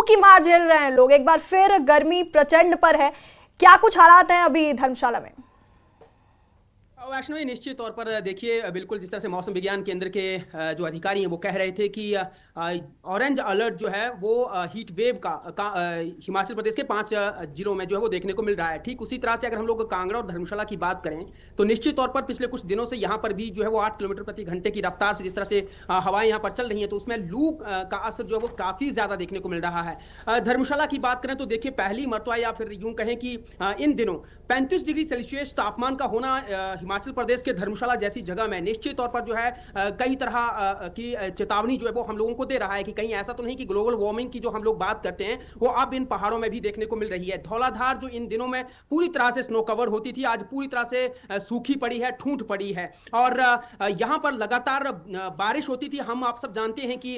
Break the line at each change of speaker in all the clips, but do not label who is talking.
की मार झेल रहे हैं लोग। एक बार फिर गर्मी प्रचंड पर है। क्या कुछ हालात हैं अभी धर्मशाला में?
वैष्णवी, निश्चित तौर पर देखिए, बिल्कुल जिस तरह से मौसम विज्ञान केंद्र के जो अधिकारी हैं वो कह रहे थे कि ऑरेंज अलर्ट जो है वो हीट वेव का हिमाचल प्रदेश के 5 जिलों में जो है वो देखने को मिल रहा है। ठीक उसी तरह से अगर हम लोग कांगड़ा और धर्मशाला की बात करें तो निश्चित तौर पर पिछले कुछ दिनों से यहाँ पर भी जो है वो 8 किलोमीटर प्रति घंटे की रफ्तार से जिस तरह से हवाएं यहाँ पर चल रही हैं, तो उसमें लू का असर जो है वो काफी ज्यादा देखने को मिल रहा है। धर्मशाला की बात करें तो देखिए, पहली मरतबा या फिर यूं कहें कि इन दिनों 35 डिग्री सेल्सियस तापमान का होना हिमाचल प्रदेश के धर्मशाला जैसी जगह में निश्चित तौर पर जो है कई तरह की चेतावनी जो है वो हम लोगों को दे रहा है कि कहीं ऐसा तो नहीं कि ग्लोबल वार्मिंग की जो हम लोग बात करते हैं वो अब इन पहाड़ों में भी देखने को मिल रही है। धौलाधार जो इन दिनों में पूरी तरह से स्नो कवर होती थी, आज पूरी तरह से सूखी पड़ी है, ठूंठ पड़ी है। और यहाँ पर लगातार बारिश होती थी। हम आप सब जानते हैं कि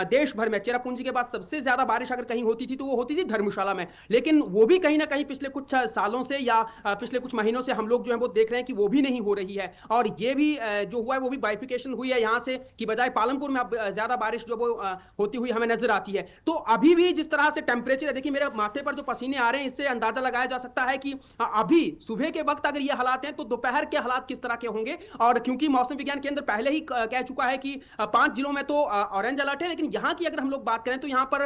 देश भर में चेरापूंजी के बाद सबसे ज्यादा बारिश अगर कहीं होती थी तो वो होती थी धर्मशाला में, लेकिन वो भी कहीं ना कहीं पिछले कुछ सालों से या पिछले कुछ महीनों से हम लोग जो है वो देख रहे हैं कि वो भी नहीं हो रही है। और ये भी जो हुआ है वो भी बाइफिकेशन हुई है यहाँ से कि बजाय पालमपुर में अब ज्यादा बारिश जो वो होती हुई हमें नजर आती है। तो अभी भी जिस तरह से टेम्परेचर है, देखिए मेरे माथे पर जो पसीने आ रहे हैं, इससे अंदाजा लगाया जा सकता है कि अभी सुबह के वक्त अगर ये हालात हैं तो दोपहर के हालात किस तरह के होंगे। और क्योंकि मौसम विज्ञान केंद्र पहले ही कह चुका है कि 5 जिलों में तो ऑरेंज अलर्ट है, लेकिन यहाँ की अगर हम लोग बात करें तो यहाँ पर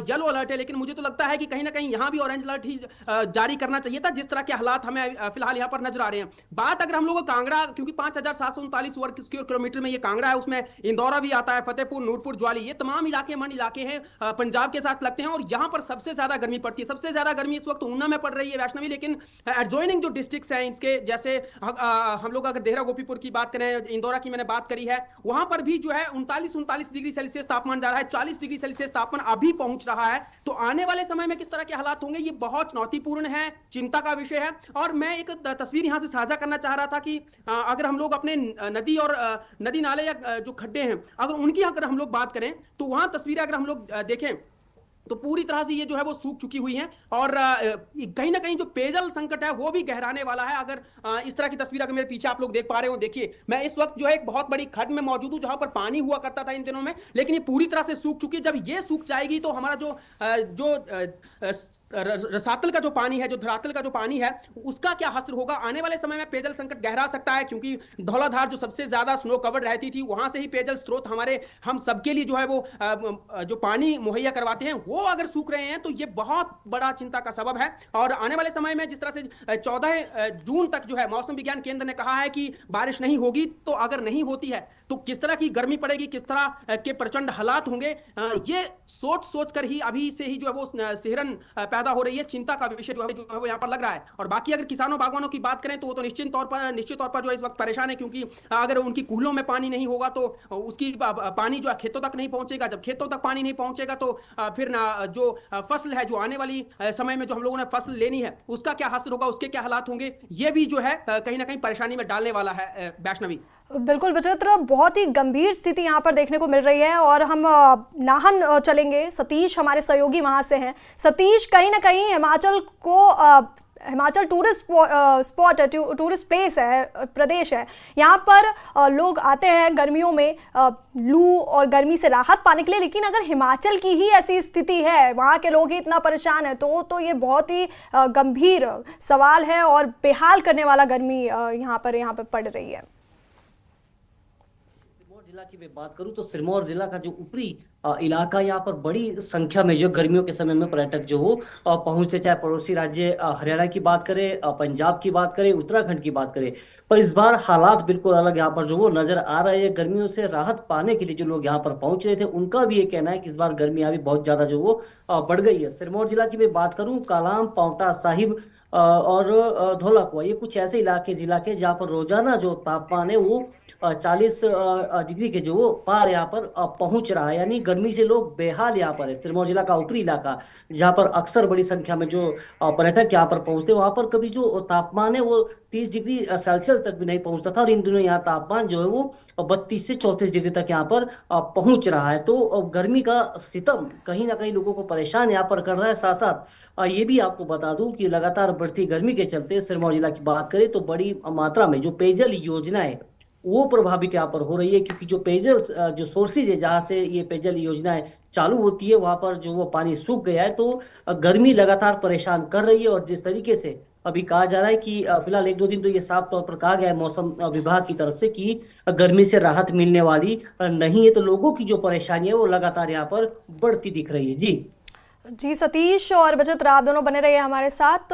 येलो अलर्ट है। लेकिन मुझे तो लगता है कि कहीं ना कहीं यहाँ भी ऑरेंज अलर्ट ही जारी करना चाहिए था, जिस तरह के हालात हमें फिलहाल यहाँ पर नजर आ रहे हैं। बात अगर हम लोग कांगड़ा, क्योंकि 5,739 वर्ग स्क्वायर किलोमीटर में ये कांगड़ा है, उसमें इंदौरा भी आता है, फतेहपुर, नूरपुर, ज्वाली, ये तमाम इलाके मन इलाके हैं, पंजाब के साथ लगते हैं और यहाँ पर सबसे ज्यादा गर्मी पड़ती है। सबसे ज्यादा गर्मी इस वक्त ऊना में पड़ रही है वैष्णवी, लेकिन एडजॉइनिंग जो डिस्ट्रिक्ट्स हैं इसके, जैसे हम लोग अगर देहरा गोपीपुर की बात करें, इंदौरा की मैंने बात करी है, वहां पर भी जो है 39 डिग्री सेल्सियस तापमान जा रहा है, 40 डिग्री सेल्सियस तापमान अभी पहुंच रहा है। तो आने वाले समय में किस तरह के हालात होंगे ये बहुत चुनौतीपूर्ण है, चिंता का विषय है। और मैं एक तस्वीर यहां से साझा करना चाह रहा था कि अगर हम लोग अपने नदी और नदी नाले या जो खड्डे हैं अगर उनकी अगर हम लोग बात करें तो वहां तस्वीरें अगर हम लोग देखें तो पूरी तरह से ये जो है वो सूख चुकी हुई हैं। और कहीं ना कहीं जो पेयजल संकट है वो भी गहराने वाला है। अगर इस तरह की तस्वीर अगर मेरे पीछे आप लोग देख पा रहे हो, देखिए मैं इस वक्त जो है एक बहुत बड़ी खड्ड में मौजूद हूं जहां पर पानी हुआ करता था इन दिनों में, लेकिन ये पूरी तरह से सूख चुकी है। जब ये सूख जाएगी तो हमारा जो रसातल का जो पानी है, जो धरातल का जो पानी है, उसका क्या असर होगा आने वाले समय में। पेयजल संकट गहरा सकता है, क्योंकि धौलाधार जो सबसे ज्यादा स्नो कवर्ड रहती थी वहां से ही पेयजल स्रोत हम सबके लिए जो है वो जो पानी मुहैया करवाते हैं वो अगर सूख रहे हैं तो ये बहुत बड़ा चिंता का सबब है। और आने वाले समय में जिस तरह से 14 जून तक जो है मौसम विज्ञान केंद्र ने कहा है कि बारिश नहीं होगी, तो अगर नहीं होती है तो किस तरह की गर्मी पड़ेगी, किस तरह के प्रचंड हालात होंगे, ये सोच कर ही अभी से ही जो है वो सिहरन पैदा हो रही है। चिंता का विषय जो है वो यहाँ पर लग रहा है। और बाकी अगर किसानों बागवानों की बात करें तो वो तो निश्चित तौर पर जो है इस वक्त परेशान है, क्योंकि अगर उनकी कूहलों में पानी नहीं होगा तो उसकी पानी जो है खेतों तक नहीं पहुंचेगा। जब खेतों तक पानी नहीं पहुंचेगा तो फिर ना जो फसल है, जो आने वाली समय में जो हम लोगों ने फसल लेनी है, उसका क्या हासिल होगा, उसके क्या हालात होंगे, ये भी जो है कहीं ना कहीं परेशानी में डालने वाला है वैष्णवी।
बिल्कुल विचित्र, बहुत ही गंभीर स्थिति यहाँ पर देखने को मिल रही है। और हम नाहन चलेंगे, सतीश हमारे सहयोगी वहाँ से हैं। सतीश, कहीं ना कहीं हिमाचल टूरिस्ट स्पॉट है, टूरिस्ट प्लेस है, प्रदेश है। यहाँ पर लोग आते हैं गर्मियों में लू और गर्मी से राहत पाने के लिए, लेकिन अगर हिमाचल की ही ऐसी स्थिति है, वहाँ के लोग ही इतना परेशान है, तो ये बहुत ही गंभीर सवाल है और बेहाल करने वाला गर्मी यहाँ पर पड़ रही है।
जिला की मैं बात करूं तो सिरमौर जिला का जो ऊपरी इलाका, यहाँ पर बड़ी संख्या में जो गर्मियों के समय में पर्यटक जो हो पहुंचते, चाहे पड़ोसी राज्य हरियाणा की बात करें, पंजाब की बात करें, उत्तराखंड की बात करें। पर इस बार हालात बिल्कुल अलग यहाँ पर जो वो नजर आ रहे हैं। गर्मियों से राहत पाने के लिए जो लोग यहाँ पर पहुंच रहे थे उनका भी ये कहना है कि इस बार गर्मी भी बहुत ज्यादा जो वो बढ़ गई है। सिरमौर जिला की मैं बात करूं, कालाम, पांवटा साहिब और धौलाकुआ, ये कुछ ऐसे इलाके जिला के जहाँ पर रोजाना जो तापमान है वो 40 डिग्री के जो पार यहाँ पर पहुंच रहा है। यानी गर्मी से लोग बेहाल यहाँ पर है। सिरमौर जिला का ऊपरी इलाका, जहाँ पर अक्सर बड़ी संख्या में जो पर्यटक यहाँ पर पहुंचते हैं, वहां पर कभी जो तापमान है वो 30 डिग्री सेल्सियस तक भी नहीं पहुंचता था, और इन दिनों यहाँ तापमान जो है वो 32 से 34 डिग्री तक यहाँ पर पहुंच रहा है। तो गर्मी का सितम कहीं ना कहीं लोगों को परेशान यहाँ पर कर रहा है। साथ साथ ये भी आपको बता दूं कि लगातार बढ़ती गर्मी के चलते सिरमौर जिला की बात करें तो बड़ी मात्रा में जो पेयजल योजना है वो प्रभावित यहाँ पर हो रही है, क्योंकि जो पेयजल जो सोर्सेज है जहाँ से ये पेयजल योजनाएं चालू होती है वहां पर जो वो पानी सूख गया है, तो गर्मी लगातार परेशान कर रही है। और जिस तरीके से अभी कहा जा रहा है कि फिलहाल एक दो दिन तो ये साफ तौर पर कहा गया है मौसम विभाग की तरफ से कि गर्मी से राहत मिलने वाली नहीं है, तो लोगों की जो परेशानी है वो लगातार यहाँ पर बढ़ती दिख रही है। जी
जी सतीश और बचत रात दोनों बने रहिए हमारे साथ।